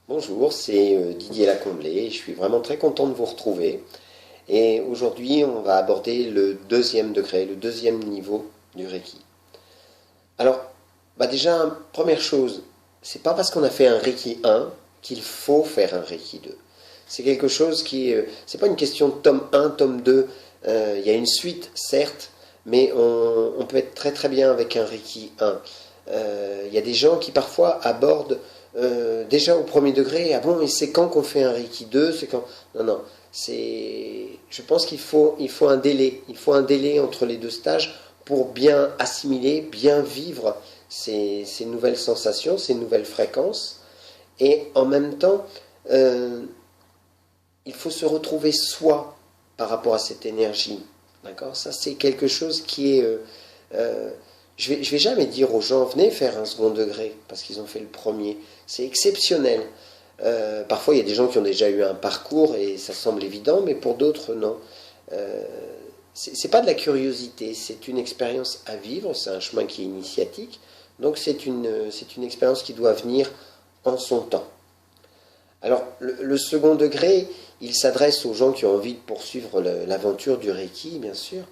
Bonjour, c'est Didier Lacomblé. Je suis vraiment très content de vous retrouver. Et aujourd'hui, on va aborder le deuxième degré, le deuxième niveau du Reiki. Alors, déjà, première chose, c'est pas parce qu'on a fait un Reiki 1 qu'il faut faire un Reiki 2. C'est quelque chose c'est pas une question de tome 1, tome 2. Il y a une suite, certes, mais on peut être très très bien avec un Reiki 1. Il y a des gens qui parfois abordent déjà au premier degré. Ah bon, et c'est quand qu'on fait un Reiki 2? C'est quand? Non, non. Je pense qu'il faut un délai. Il faut un délai entre les deux stages pour bien assimiler, bien vivre ces nouvelles sensations, ces nouvelles fréquences. Et en même temps, euh, il faut se retrouver soi par rapport à cette énergie. D'accord? Ça, c'est quelque chose qui est... euh, je vais jamais dire aux gens, venez faire un second degré, parce qu'ils ont fait le premier. C'est exceptionnel. Parfois, il y a des gens qui ont déjà eu un parcours et ça semble évident, mais pour d'autres, non. Euh, c'est pas de la curiosité, c'est une expérience à vivre, c'est un chemin qui est initiatique, donc c'est une expérience qui doit venir en son temps. Alors, le second degré, il s'adresse aux gens qui ont envie de poursuivre l'aventure du Reiki, bien sûr,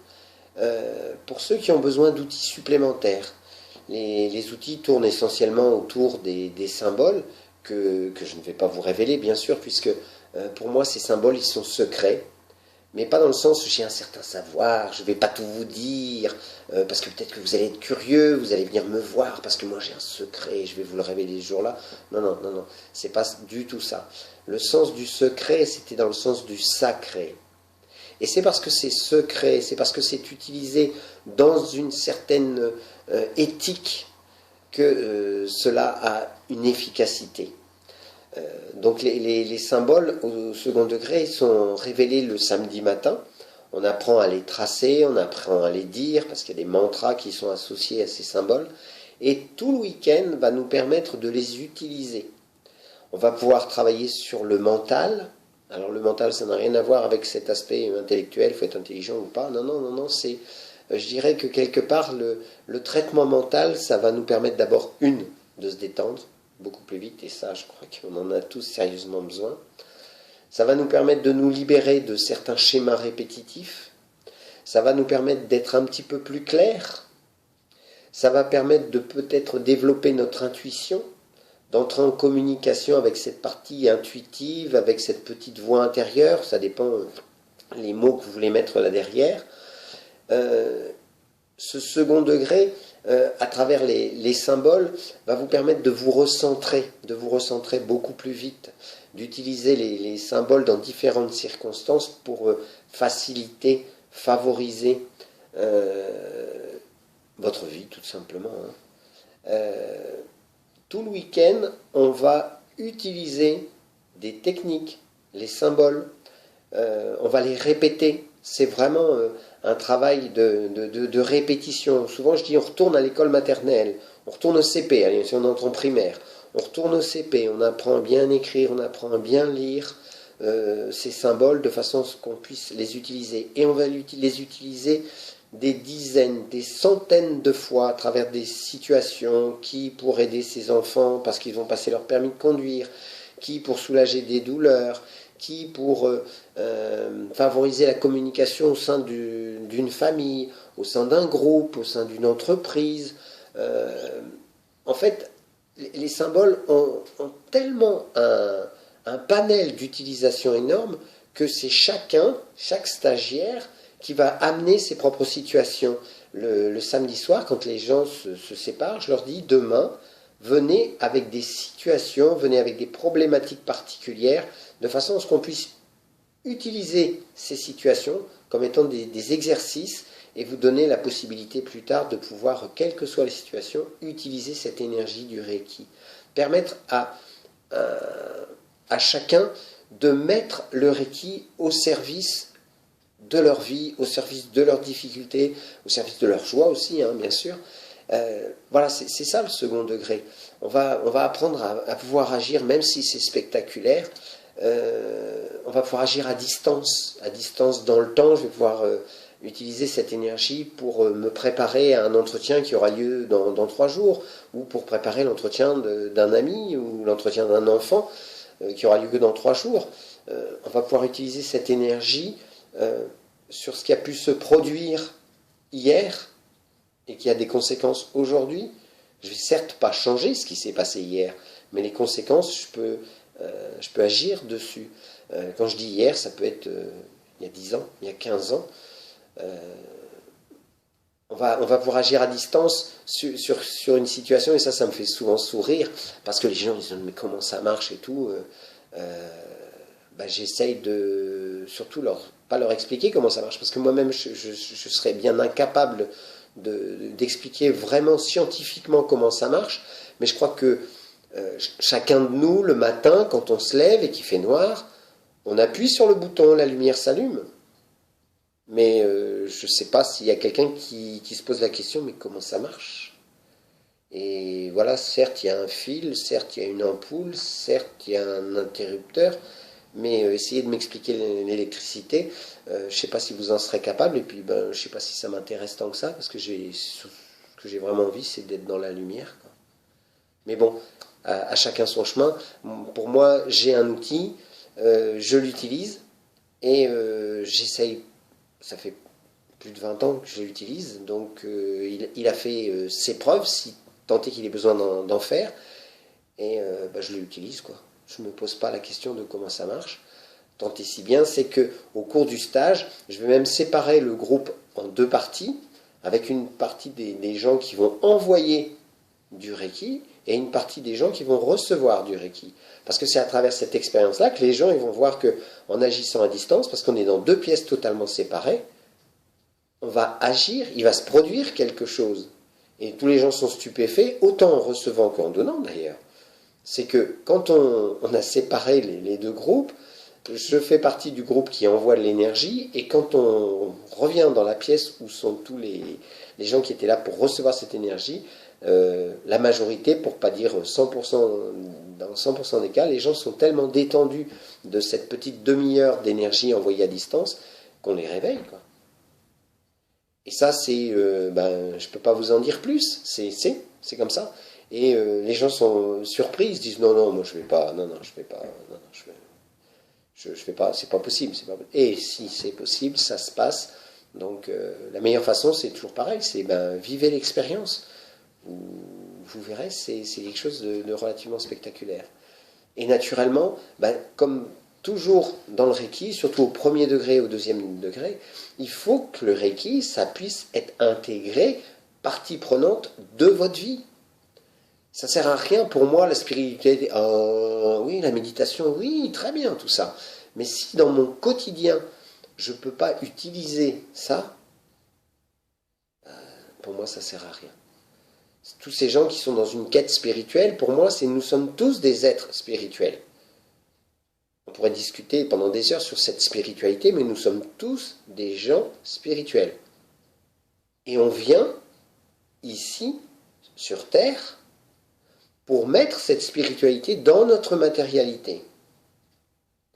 pour ceux qui ont besoin d'outils supplémentaires. Les outils tournent essentiellement autour des symboles que je ne vais pas vous révéler, bien sûr, puisque pour moi, ces symboles, ils sont secrets, mais pas dans le sens où j'ai un certain savoir, je ne vais pas tout vous dire, parce que peut-être que vous allez être curieux, vous allez venir me voir, parce que moi j'ai un secret, je vais vous le révéler ce jour-là. Non, non, non, non, c'est pas du tout ça. Le sens du secret, c'était dans le sens du sacré. Et c'est parce que c'est secret, c'est parce que c'est utilisé dans une certaine éthique que cela a une efficacité. Donc les symboles au second degré sont révélés le samedi matin. On apprend à les tracer, on apprend à les dire, parce qu'il y a des mantras qui sont associés à ces symboles. Et tout le week-end va nous permettre de les utiliser. On va pouvoir travailler sur le mental. Alors le mental, ça n'a rien à voir avec cet aspect intellectuel, il faut être intelligent ou pas. Non, non, non, non, je dirais que quelque part, le traitement mental, ça va nous permettre d'abord, de se détendre beaucoup plus vite, et ça, je crois qu'on en a tous sérieusement besoin. Ça va nous permettre de nous libérer de certains schémas répétitifs. Ça va nous permettre d'être un petit peu plus clair. Ça va permettre de peut-être développer notre intuition, d'entrer en communication avec cette partie intuitive, avec cette petite voix intérieure. Ça dépend les mots que vous voulez mettre là derrière. Ce second degré, à travers les symboles, va vous permettre de vous recentrer beaucoup plus vite, d'utiliser les symboles dans différentes circonstances pour faciliter, favoriser votre vie, tout simplement. Tout le week-end, on va utiliser des techniques, les symboles, on va les répéter. C'est vraiment un travail de répétition. Souvent, je dis, on retourne à l'école maternelle, on retourne au CP, allez, si on entre en primaire, on retourne au CP, on apprend à bien écrire, on apprend à bien lire ces symboles de façon à ce qu'on puisse les utiliser. Et on va les utiliser des dizaines, des centaines de fois à travers des situations, qui pour aider ses enfants parce qu'ils vont passer leur permis de conduire, qui pour soulager des douleurs, qui pour favoriser la communication au sein d'une famille, au sein d'un groupe, au sein d'une entreprise. En fait, les symboles ont tellement un panel d'utilisation énorme que c'est chaque stagiaire, qui va amener ses propres situations. Le samedi soir, quand les gens se séparent, je leur dis, demain, venez avec des situations, venez avec des problématiques particulières, de façon à ce qu'on puisse utiliser ces situations comme étant des exercices et vous donner la possibilité plus tard de pouvoir, quelles que soient les situations, utiliser cette énergie du Reiki. Permettre à chacun de mettre le Reiki au service de leur vie, au service de leurs difficultés, au service de leur joie aussi, hein, bien sûr. Voilà, c'est ça le second degré. On va apprendre à pouvoir agir, même si c'est spectaculaire. On va pouvoir agir à distance dans le temps. Je vais pouvoir utiliser cette énergie pour me préparer à un entretien qui aura lieu dans 3 jours, ou pour préparer l'entretien d'un ami ou l'entretien d'un enfant. qui aura lieu que dans 3 jours, on va pouvoir utiliser cette énergie sur ce qui a pu se produire hier et qui a des conséquences aujourd'hui. Je vais certes pas changer ce qui s'est passé hier, mais les conséquences, je peux agir dessus. Quand je dis hier, ça peut être il y a 10 ans, il y a 15 ans. On va pouvoir agir à distance sur une situation, et ça me fait souvent sourire, parce que les gens disent mais comment ça marche et tout. J'essaye de surtout pas leur expliquer comment ça marche, parce que moi-même je serais bien incapable d'expliquer vraiment scientifiquement comment ça marche, mais je crois que chacun de nous, le matin, quand on se lève et qu'il fait noir, on appuie sur le bouton, la lumière s'allume. Mais je ne sais pas s'il y a quelqu'un qui se pose la question, mais comment ça marche? Et voilà, certes, il y a un fil, certes, il y a une ampoule, certes, il y a un interrupteur, mais essayez de m'expliquer l'électricité. Je ne sais pas si vous en serez capable, et puis je ne sais pas si ça m'intéresse tant que ça, parce que ce que j'ai vraiment envie, c'est d'être dans la lumière, quoi. Mais bon, à chacun son chemin. Pour moi, j'ai un outil, je l'utilise, et j'essaye. Ça fait plus de 20 ans que je l'utilise, donc il a fait ses preuves, si tant est qu'il ait besoin d'en faire, et je l'utilise, quoi. Je ne me pose pas la question de comment ça marche. Tant et si bien, c'est que au cours du stage, je vais même séparer le groupe en 2 parties, avec une partie des gens qui vont envoyer du Reiki, et une partie des gens qui vont recevoir du Reiki. Parce que c'est à travers cette expérience-là que les gens ils vont voir qu'en agissant à distance, parce qu'on est dans 2 pièces totalement séparées, on va agir, il va se produire quelque chose. Et tous les gens sont stupéfaits, autant en recevant qu'en donnant d'ailleurs. C'est que quand on a séparé les 2 groupes, je fais partie du groupe qui envoie de l'énergie, et quand on revient dans la pièce où sont tous les gens qui étaient là pour recevoir cette énergie, la majorité, pour pas dire 100%, dans 100% des cas, les gens sont tellement détendus de cette petite demi-heure d'énergie envoyée à distance qu'on les réveille, quoi. Et ça, je peux pas vous en dire plus, c'est comme ça. Et les gens sont surpris, ils se disent non, moi je vais pas, non, je vais pas, non, je fais pas, c'est pas possible, c'est pas. Et si c'est possible, ça se passe. Donc la meilleure façon, c'est toujours pareil, c'est vivez l'expérience. Vous verrez, c'est quelque chose de relativement spectaculaire. Et naturellement, comme toujours dans le Reiki, surtout au 1er degré, au 2e degré, il faut que le Reiki, ça puisse être intégré, partie prenante de votre vie. Ça sert à rien pour moi, la spiritualité, oui, la méditation, oui, très bien tout ça. Mais si dans mon quotidien, je ne peux pas utiliser ça, pour moi, ça ne sert à rien. Tous ces gens qui sont dans une quête spirituelle, pour moi, nous sommes tous des êtres spirituels. On pourrait discuter pendant des heures sur cette spiritualité, mais nous sommes tous des gens spirituels. Et on vient ici, sur Terre, pour mettre cette spiritualité dans notre matérialité.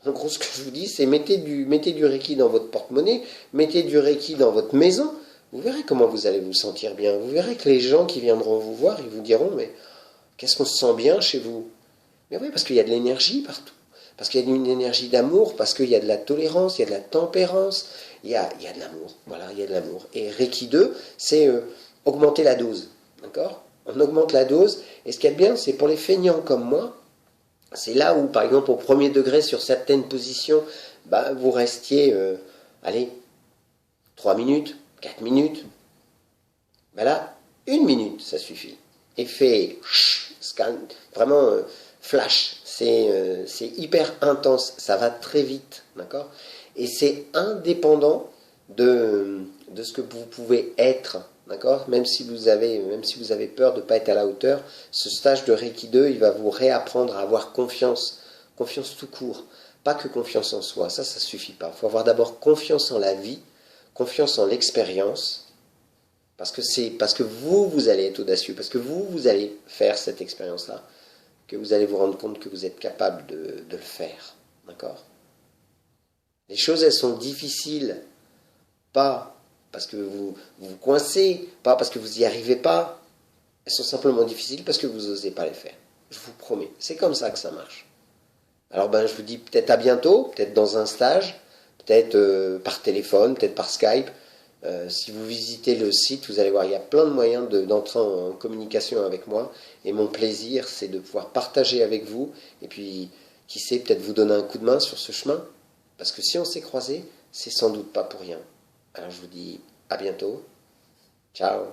En gros, ce que je vous dis, c'est mettez du Reiki dans votre porte-monnaie, mettez du Reiki dans votre maison, vous verrez comment vous allez vous sentir bien. Vous verrez que les gens qui viendront vous voir, ils vous diront, mais qu'est-ce qu'on se sent bien chez vous? Mais oui, parce qu'il y a de l'énergie partout. Parce qu'il y a une énergie d'amour, parce qu'il y a de la tolérance, il y a de la tempérance, il y a de l'amour. Voilà, il y a de l'amour. Et Reiki 2, c'est augmenter la dose. D'accord? On augmente la dose. Et ce qu'il y a de bien, c'est pour les feignants comme moi, c'est là où, par exemple, au 1er degré, sur certaines positions, vous restiez, 3 minutes, 4 minutes. Là, 1 minute, ça suffit. Effet scan, vraiment flash. C'est hyper intense, ça va très vite, d'accord? Et c'est indépendant de ce que vous pouvez être, d'accord? Même si vous avez peur de ne pas être à la hauteur, ce stage de Reiki 2, il va vous réapprendre à avoir confiance tout court, pas que confiance en soi, ça suffit pas. Il faut avoir d'abord confiance en la vie, confiance en l'expérience, parce que vous allez être audacieux, parce que vous allez faire cette expérience-là, que vous allez vous rendre compte que vous êtes capable de le faire. D'accord? Les choses, elles sont difficiles, pas parce que vous vous coincez, pas parce que vous n'y arrivez pas. Elles sont simplement difficiles parce que vous n'osez pas les faire. Je vous promets. C'est comme ça que ça marche. Alors ben, je vous dis peut-être à bientôt, peut-être dans un stage, peut-être par téléphone, peut-être par Skype. Si vous visitez le site, vous allez voir, il y a plein de moyens d'entrer en communication avec moi. Et mon plaisir, c'est de pouvoir partager avec vous. Et puis, qui sait, peut-être vous donner un coup de main sur ce chemin. Parce que si on s'est croisés, c'est sans doute pas pour rien. Alors je vous dis à bientôt. Ciao.